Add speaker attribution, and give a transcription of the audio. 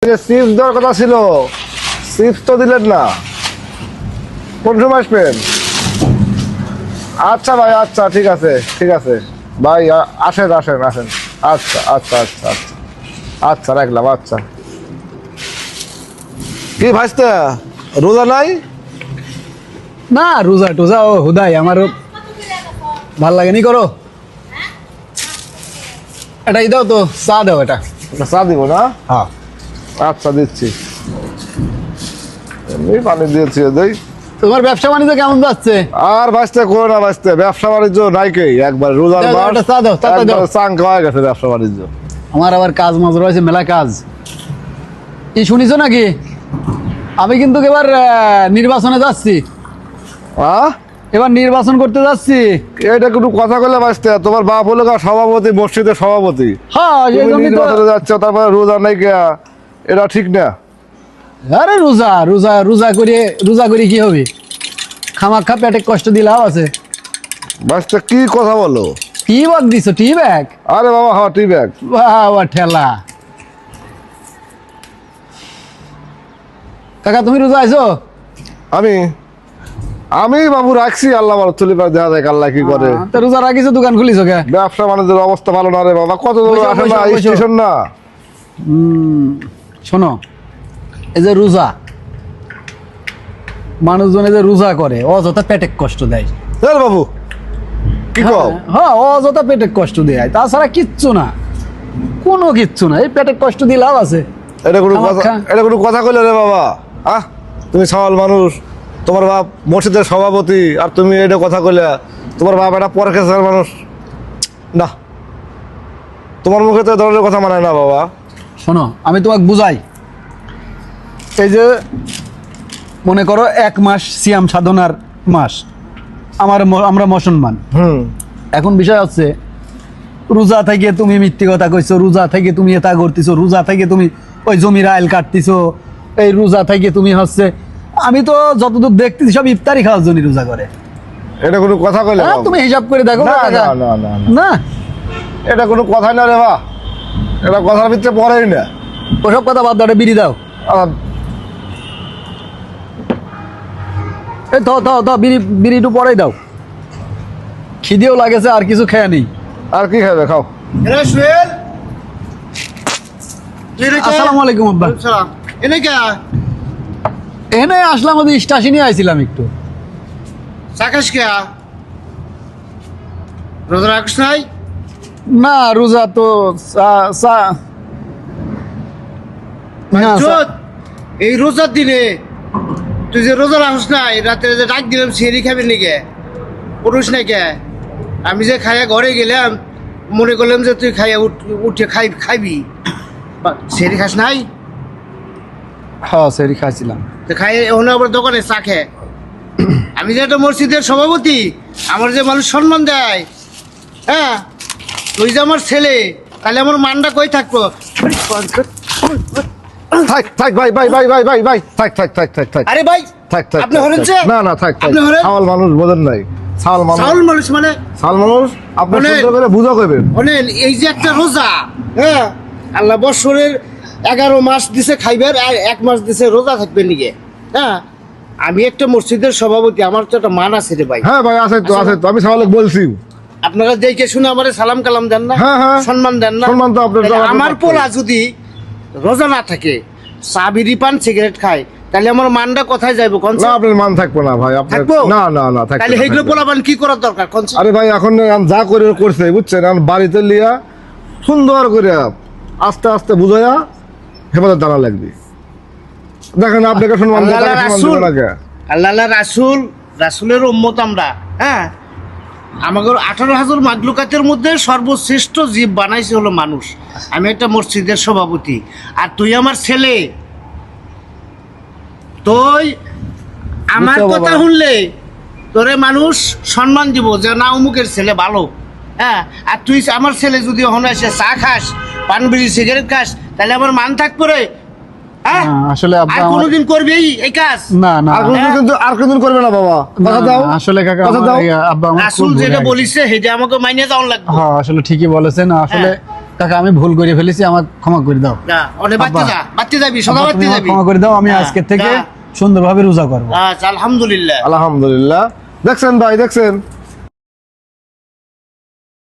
Speaker 1: যে চিপস দেওয়ার কথা ছিল, চিপস তো দিলেন না। কোন সময় আসবেন? আচ্ছা ভাই, আচ্ছা, ঠিক আছে, ঠিক আছে ভাই, আসেন আসেন আসেন। আচ্ছা আচ্ছা আচ্ছা আচ্ছা আচ্ছা, রাখলাম। আচ্ছা, কি ভাইস্তা রোজা নাই?
Speaker 2: না রোজা টোজা ও হুদাই আমারও ভাল লাগেনি করো। এটা দাও তো, চা দাও। এটা
Speaker 1: চা দিব না?
Speaker 2: হ্যাঁ
Speaker 1: আচ্ছা, দিচ্ছি। এমনি পানি দিয়েছি দেই।
Speaker 2: তোমার ব্যবসা বাণিজ্য কেমন যাচ্ছে?
Speaker 1: আর বাঁচতে করো না, বাঁচতে ব্যবসা বাণিজ্য নাইকেই একবার রোজার
Speaker 2: দাও,
Speaker 1: মাস
Speaker 2: একটা চা দাও, চাটা দাও।
Speaker 1: চাঙ্ক হয়ে গেছে ব্যবসা বাণিজ্য।
Speaker 2: আমার আবার কাজ মাঝ রয়েছে, মেলা কাজ। কি শুনিছো নাকি আমি কিন্তু এবার নির্বাচনে যাচ্ছি? এবার নির্বাচন করতে যাচ্ছি।
Speaker 1: এটা কোনো কথা কইলে বাঁচতে, তোমার বাপ হলো সভাপতি, মসজিদের সভাপতি।
Speaker 2: হ্যাঁ এই
Speaker 1: তুমি
Speaker 2: জন্যই তো।
Speaker 1: নির্বাচনে যাচ্ছ, তারপরে রোজা নাই কে? এটা ঠিক না।
Speaker 2: আরে রোজা রোজা রোজা করে কি হবে? খামাখা পেটে কষ্ট দিলাও আছে।
Speaker 1: বাঁচতে কি কথা বলো?
Speaker 2: টি ব্যাগ দিছো? টি ব্যাগ?
Speaker 1: আরে বাবা, হ্যাঁ, টি ব্যাগ।
Speaker 2: বাবা ঠেলা। কাকা তুমি রোজা আইছো?
Speaker 1: আমি আমি বাবু রাখছি, আল্লাহ ভালো চলে দেখা যায় আল্লাহ কি করে।
Speaker 2: তো রোজা রাখিছো, দোকান খুলিছো কে?
Speaker 1: ব্যবসা বাণিজ্যের অবস্থা ভালো না রে বাবা, কত দূর
Speaker 2: বসো,
Speaker 1: আসে
Speaker 2: বসো,
Speaker 1: না,
Speaker 2: বসো।
Speaker 1: স্টেশন না।
Speaker 2: শোনো, এই যে রোজা, মানুষজন এই যে রোজা করে অযথা পেটে কষ্ট দেয়।
Speaker 1: চল বাবু, কি কও?
Speaker 2: হ্যাঁ অযথা পেটে কষ্ট দেয়, তাছাড়া কিচ্ছু না, কোনো কিচ্ছু না। এই পেটে কষ্ট দিয়ে লাভ আছে?
Speaker 1: এটা কোনো
Speaker 2: আমার
Speaker 1: কথা, এটা কোনো কথা কইলে রে বাবা? তুমি সওয়াল মানুষ, তোমার বাপ মসজিদের সভাপতি, আর তুমি এটা কথা কইলে? তোমার বাপ একটা পরকেশার মানুষ না, তোমার মুখে তো এ ধরনের কথা মানায় না বাবা।
Speaker 2: শোনো আমি তোমাকে বুঝাই। এই যে মনে করো 1 মাস সিয়াম সাধনার মাস, আমরা মুসলমান। এখন বিষয় হচ্ছে, রোজা থেকে তুমি মিথ্যে কথা কইছো, রোজা থেকে তুমি এটা করতেছো, রোজা থেকে তুমি ওই জমির আইল কাটতেছো, এই রোজা থেকে তুমি হচ্ছে, আমি তো যতদূর দেখতেছি সব ইফতারি খাওয়ার জন্য রোজা করে।
Speaker 1: এটা কোনো কথা কইলে?
Speaker 2: তুমি হিসাব করে দেখো।
Speaker 1: না,
Speaker 2: কাকা।
Speaker 1: না, না, না, না।
Speaker 2: না
Speaker 1: এটা কোনো কথাই না রে বা, এটা কথার ভিতরে পড়েই না।
Speaker 2: ওসব কথা বাদ দাও, একটা বিড়ি দাও।
Speaker 1: আহ,
Speaker 2: এই দাও দাও দাও, বিড়ি একটু পরেই দাও। খিদেও লাগেছে, আর কিছু খেয়ে নেই।
Speaker 1: আর কি খাবে, খাও।
Speaker 2: আসসালামু আলাইকুম আব্বা। এনে আসলাম, ওদের স্টেশনে আইছিলাম একটু।
Speaker 3: রোজা রাখিস নাই?
Speaker 2: না রোজা তো না,
Speaker 3: এই রোজার দিনে তুই যে রোজা রাখিস নাই, রাতে যে ডাক দিলাম সেরি খাবি নাকি? পুরুষ নাকি? আমি যে খাইয়া ঘরে গেলাম, মনে করলাম যে তুই খাইয়া উঠে খাইবি, সেরি খাস নাই?
Speaker 2: হ্যাঁ সেরি খাইছিলাম।
Speaker 3: তো খাই এখন আবার দোকানে চা খেয়ে। আমি যে একটা মসজিদের সভাপতি, আমার যে মানুষ সম্মান দেয়, হ্যাঁ, তুই যে আমার ছেলে, তাহলে আমার মানটা কই থাকবো?
Speaker 1: থাক থাক ভাই, ভাই ভাই ভাই ভাই ভাই, থাক থাক থাক থাক থাক
Speaker 3: আরে ভাই,
Speaker 1: থাক থাক।
Speaker 3: আপনি হরেনছে?
Speaker 1: না না, থাক থাক।
Speaker 3: আপনি হরেন?
Speaker 1: সাওয়াল মানুষ বোঝেন নাই। সাওয়াল মানুষ,
Speaker 3: চাউল মানুষ মানে
Speaker 1: সাওয়াল মানুষ, আপনি
Speaker 3: মানে-
Speaker 1: সুন্দর করে বুঝা কইবেন।
Speaker 3: শোনেন, এই যে একটা রোজা, হ্যাঁ, আল্লাহ বৎসরের 11 মাস দিছে খাইবেন, আর 1 মাস দিছে রোজা থাকবেন নিকে, হ্যাঁ। আমি একটা মসজিদের সভাপতি, আমার তো একটা মান আছে রে ভাই।
Speaker 1: হ্যাঁ ভাই, আছে তো, আছে তো, আমি সাওয়ালকে বলছি।
Speaker 3: আপনারা দেখে শুনে আমারে সালাম কালাম দেন না?
Speaker 1: হ্যাঁ, হ্যাঁ।
Speaker 3: সম্মান দেন না?
Speaker 1: সম্মান তো আপনার-
Speaker 3: তাহলে
Speaker 1: আপনার
Speaker 3: আমার
Speaker 1: পক্ষে।
Speaker 3: পোলা যদি রোজা না থাকে, চা বিড়ি পান সিগারেট খায়, তাহলে আমার মানটা কোথায় যাইবো? কোন
Speaker 1: না, আপনার মান থাকবো না ভাই, আপনার
Speaker 3: থাকবো?
Speaker 1: না না না, থাকবে
Speaker 3: তাহলে
Speaker 1: না,
Speaker 3: সেইগুলো
Speaker 1: থাকবে না।
Speaker 3: পোলাপান কি করার দরকার? কোন
Speaker 1: আরে ভাই, এখন যা করে করছে বুঝছেন, এখন বাড়িতে লিয়া সুন্দর করে আস্তে আস্তে বুঝাইয়া হেফাজত জানা লাগবে। দেখেন আপনাকে সম্মান দেয়, তাকে সম্মান দেবে না কে?
Speaker 3: আল্লাহ রাসূলের উম্মত আমরা, হ্যাঁ। আমাদের 18,000 মাগলুকাতের মধ্যে সর্বশ্রেষ্ঠ জীব বানাইছে হলো মানুষ। আমি একটা মসজিদের সভাপতি, আর তুই আমার ছেলে। তুই আমার
Speaker 2: বুঝছো
Speaker 3: কথা
Speaker 2: বাবা?
Speaker 3: শুনলে তোরে মানুষ সম্মান দিব যে না অমুকের ছেলে ভালো, হ্যাঁ। আর তুই আমার ছেলে যদি হন এসে চা খাস, পান বিড়ি সিগারেট খাস, তাহলে আমার মান থাকবো রে? হ্যাঁ,
Speaker 2: না, আসলে আব্বা
Speaker 3: আর
Speaker 2: আমার-
Speaker 3: কোনোদিন করবি এই কাজ?
Speaker 2: না না
Speaker 1: আর কোনদিন কিন্তু, আর কোনদিন করবে না বাবা,
Speaker 2: না,
Speaker 1: কথা দাও।
Speaker 2: না, আসলে কাকা
Speaker 1: কথা দাও।
Speaker 2: আব্বা আমার খুব
Speaker 3: রাসূল
Speaker 2: ভুল
Speaker 3: যেটা
Speaker 2: হয়ে গেছে।
Speaker 3: বলিছে সেটা আমাকে মাইনে যাওয়ার লাগবে।
Speaker 2: হ্যাঁ আসলে ঠিকই বলেছেন। আসলে কাকা আমি ভুল করে ফেলেছি, আমার ক্ষমা করে দাও।
Speaker 3: না অনেক বাচ্চা যা, বাচ্চা যাবি, সদা
Speaker 2: আব্বা,
Speaker 3: বাচ্চা
Speaker 2: তুমি আমাকে
Speaker 3: যাবি।
Speaker 2: ক্ষমা করে দাও, আমি
Speaker 3: না,
Speaker 2: আজকের থেকে
Speaker 3: না।
Speaker 2: সুন্দরভাবে রোজা করবো।
Speaker 3: আচ্ছা, আলহামদুলিল্লাহ।
Speaker 1: আলহামদুলিল্লাহ। দেখছেন ভাই, দেখছেন